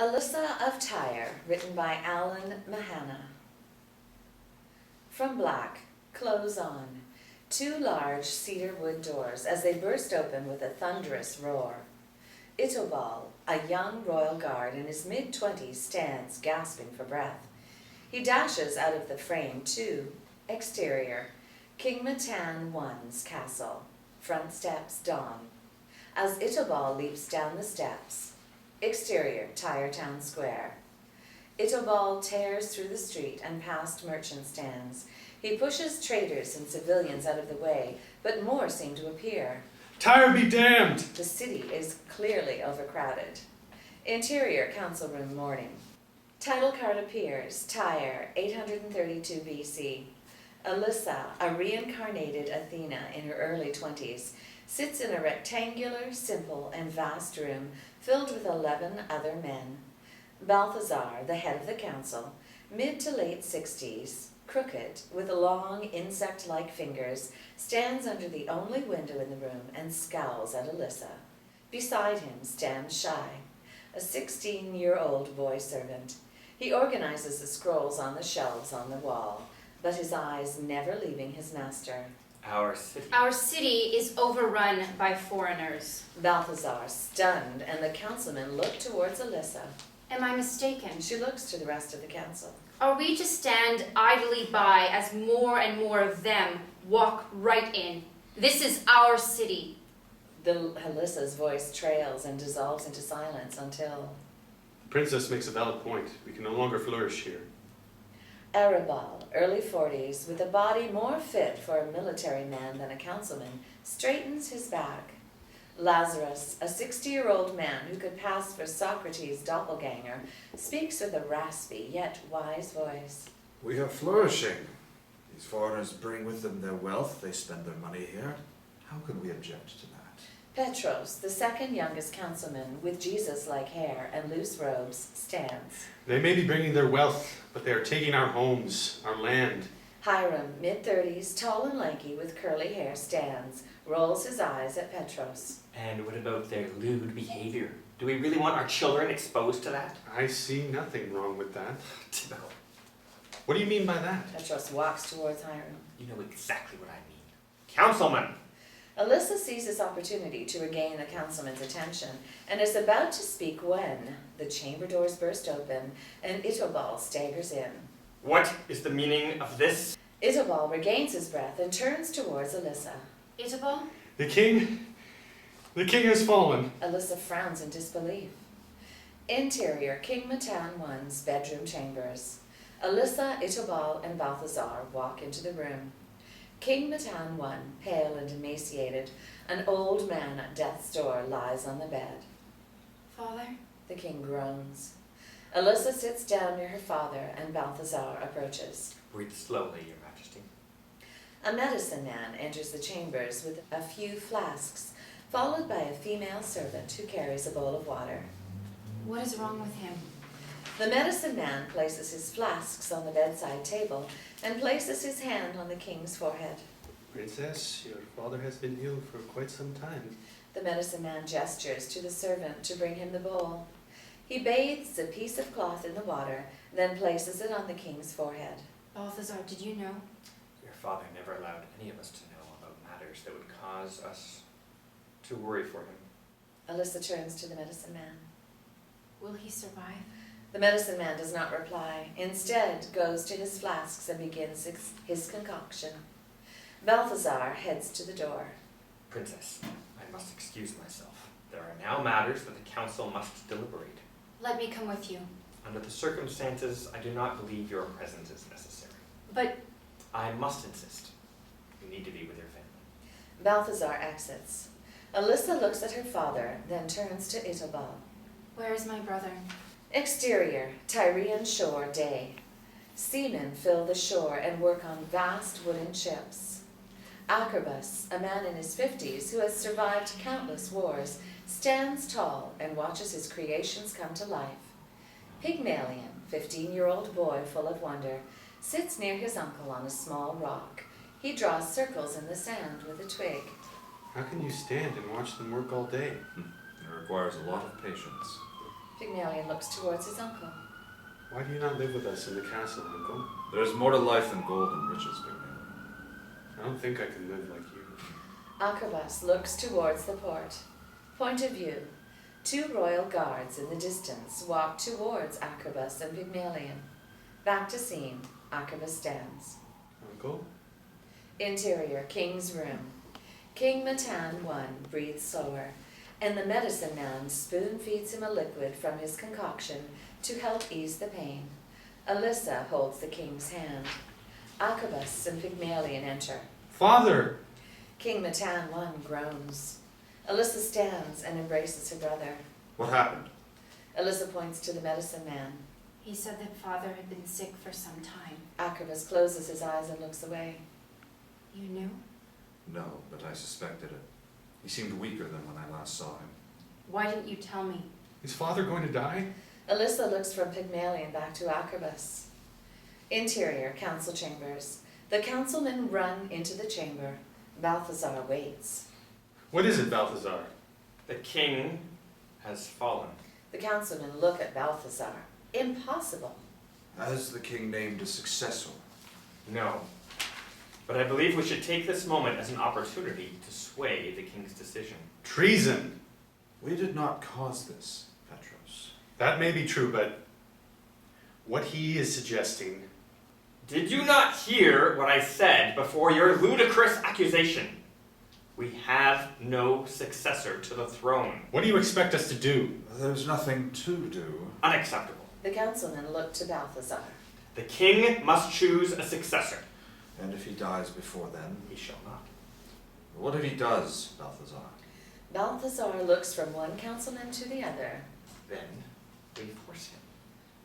Elissa of TYRE, written by Alan Mehanna. From black, close on, two large cedar wood doors as they burst open with a thunderous roar. Itobal, a young royal guard in his mid-20s, stands gasping for breath. He dashes out of the frame to exterior, King Matan I's castle. Front steps dawn. As Itobal leaps down the steps, exterior, TYRE Town Square. Itobal tears through the street and past merchant stands. He pushes traders and civilians out of the way, but more seem to appear. TYRE be damned! The city is clearly overcrowded. Interior, council room, morning. Title card appears, TYRE, 832 BC. Elissa, a reincarnated Athena in her early 20s, sits in a rectangular, simple, and vast room filled with 11 other men. Balthazaar, the head of the council, mid to late 60s, crooked, with long, insect-like fingers, stands under the only window in the room and scowls at Elissa. Beside him stands Shy, a 16-year-old boy servant. He organizes the scrolls on the shelves on the wall, but his eyes never leaving his master. Our city. Our city is overrun by foreigners. Balthazaar, stunned, and the councilmen look towards Elissa. Am I mistaken? She looks to the rest of the council. Are we to stand idly by as more and more of them walk right in? This is our city. Elissa's voice trails and dissolves into silence until... The princess makes a valid point. We can no longer flourish here. Acherbas, early 40s, with a body more fit for a military man than a councilman, straightens his back. Lazarus, a 60-year-old man who could pass for Socrates' doppelganger, speaks with a raspy yet wise voice. We are flourishing. These foreigners bring with them their wealth. They spend their money here. How can we object to that? Petros, the second youngest councilman, with Jesus-like hair and loose robes, stands. They may be bringing their wealth, but they are taking our homes, our land. Hiram, mid-30s, tall and lanky, with curly hair, stands, rolls his eyes at Petros. And what about their lewd behavior? Do we really want our children exposed to that? I see nothing wrong with that. Typical. What do you mean by that? Petros walks towards Hiram. You know exactly what I mean. Councilman! Elissa sees this opportunity to regain the councilman's attention and is about to speak when the chamber doors burst open and Itobal staggers in. What is the meaning of this? Itobal regains his breath and turns towards Elissa. Itobal? The king has fallen. Elissa frowns in disbelief. Interior, King Matan I's bedroom chambers. Elissa, Itobal, and Balthazaar walk into the room. King Matan I, pale and emaciated, an old man at death's door, lies on the bed. Father? The king groans. Elissa sits down near her father, and Balthazaar approaches. Breathe slowly, Your Majesty. A medicine man enters the chambers with a few flasks, followed by a female servant who carries a bowl of water. What is wrong with him? The medicine man places his flasks on the bedside table and places his hand on the king's forehead. Princess, your father has been ill for quite some time. The medicine man gestures to the servant to bring him the bowl. He bathes a piece of cloth in the water, then places it on the king's forehead. Balthazar, did you know? Your father never allowed any of us to know about matters that would cause us to worry for him. Elissa turns to the medicine man. Will he survive? The medicine man does not reply, instead goes to his flasks and begins his concoction. Balthazaar heads to the door. Princess, I must excuse myself. There are now matters that the council must deliberate. Let me come with you. Under the circumstances, I do not believe your presence is necessary. But I must insist. You need to be with your family. Balthazaar exits. Elissa looks at her father, then turns to Itobal. where is my brother? Exterior, Tyrian shore, day. Seamen fill the shore and work on vast wooden ships. Acherbas, a man in his 50s who has survived countless wars, stands tall and watches his creations come to life. Pygmalion, 15-year-old boy full of wonder, sits near his uncle on a small rock. He draws circles in the sand with a twig. How can you stand and watch them work all day? It requires a lot of patience. Pygmalion looks towards his uncle. Why do you not live with us in the castle, Uncle? There's more to life than gold and riches, Pygmalion. I don't think I can live like you. Acherbas looks towards the port. Point of view. 2 royal guards in the distance walk towards Acherbas and Pygmalion. Back to scene. Acherbas stands. Uncle? Interior, King's room. King Matan I breathes slower, and the medicine man spoon feeds him a liquid from his concoction to help ease the pain. Elissa holds the king's hand. Acherbas and Pygmalion enter. Father! King Matan I groans. Elissa stands and embraces her brother. What happened? Elissa points to the medicine man. He said that father had been sick for some time. Acherbas closes his eyes and looks away. You knew? No, but I suspected it. He seemed weaker than when I last saw him. Why didn't you tell me? Is father going to die? Elissa looks from Pygmalion back to Acherbas. Interior, council chambers. The councilmen run into the chamber. Balthazaar waits. What is it, Balthazaar? The king has fallen. The councilmen look at Balthazaar. Impossible. Has the king named a successor? No. But I believe we should take this moment as an opportunity to sway the king's decision. Treason! We did not cause this, Petros. That may be true, but what he is suggesting... Did you not hear what I said before your ludicrous accusation? We have no successor to the throne. What do you expect us to do? There's nothing to do. Unacceptable. The councilmen look to Balthazaar. The king must choose a successor. And if he dies before then? He shall not. What if he does, Balthazar? Balthazaar looks from one councilman to the other. Then we force him.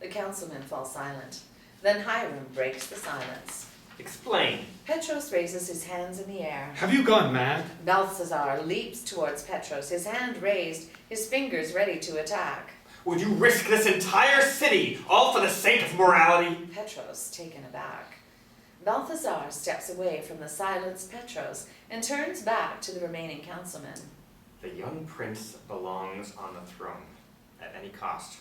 The councilmen fall silent. Then Hiram breaks the silence. Explain. Petros raises his hands in the air. Have you gone mad? Balthazaar leaps towards Petros, his hand raised, his fingers ready to attack. Would you risk this entire city, all for the sake of morality? Petros, taken aback. Balthazaar steps away from the silenced Petros and turns back to the remaining councilmen. The young prince belongs on the throne, at any cost.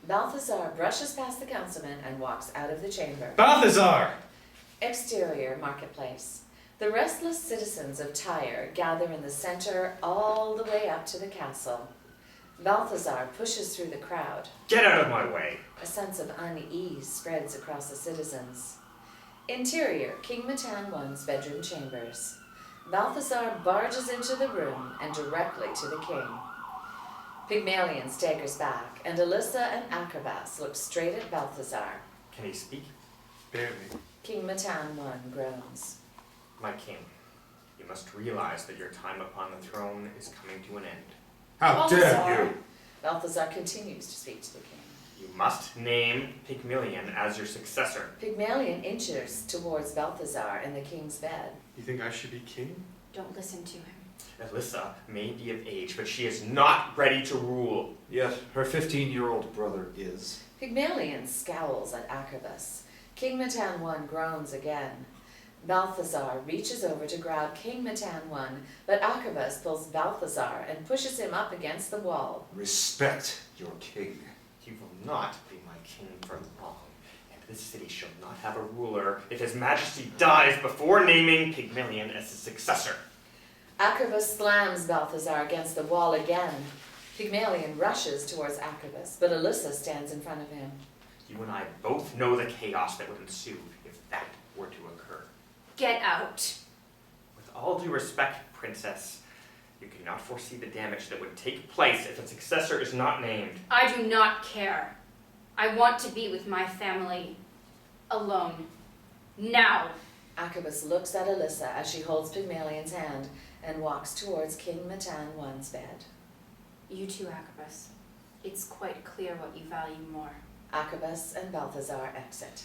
Balthazaar brushes past the councilmen and walks out of the chamber. Balthazaar! Exterior marketplace. The restless citizens of Tyre gather in the center all the way up to the castle. Balthazaar pushes through the crowd. Get out of my way! A sense of unease spreads across the citizens. Interior, King Matan I's bedroom chambers. Balthazaar barges into the room and directly to the king. Pygmalion staggers back, and Elissa and Acherbas look straight at Balthazaar. Can he speak? Barely. King Matan I groans. My king, you must realize that your time upon the throne is coming to an end. How dare you! Balthazaar continues to speak to the king. You must name Pygmalion as your successor. Pygmalion inches towards Balthazaar in the king's bed. You think I should be king? Don't listen to him. Elissa may be of age, but she is not ready to rule. Yet her 15-year-old brother is. Pygmalion scowls at Acherbas. King Matan I groans again. Balthazaar reaches over to grab King Matan I, but Acherbas pulls Balthazaar and pushes him up against the wall. Respect your king. You will not be my king for long, and this city shall not have a ruler if his majesty dies before naming Pygmalion as his successor. Acherbas slams Balthazaar against the wall again. Pygmalion rushes towards Acherbas, but Elissa stands in front of him. You and I both know the chaos that would ensue if that were to occur. Get out. With all due respect, princess, you cannot foresee the damage that would take place if a successor is not named. I do not care. I want to be with my family. Alone. Now. Acherbas looks at Elissa as she holds Pygmalion's hand and walks towards King Matan I's bed. You too, Acherbas. It's quite clear what you value more. Acherbas and Balthazaar exit.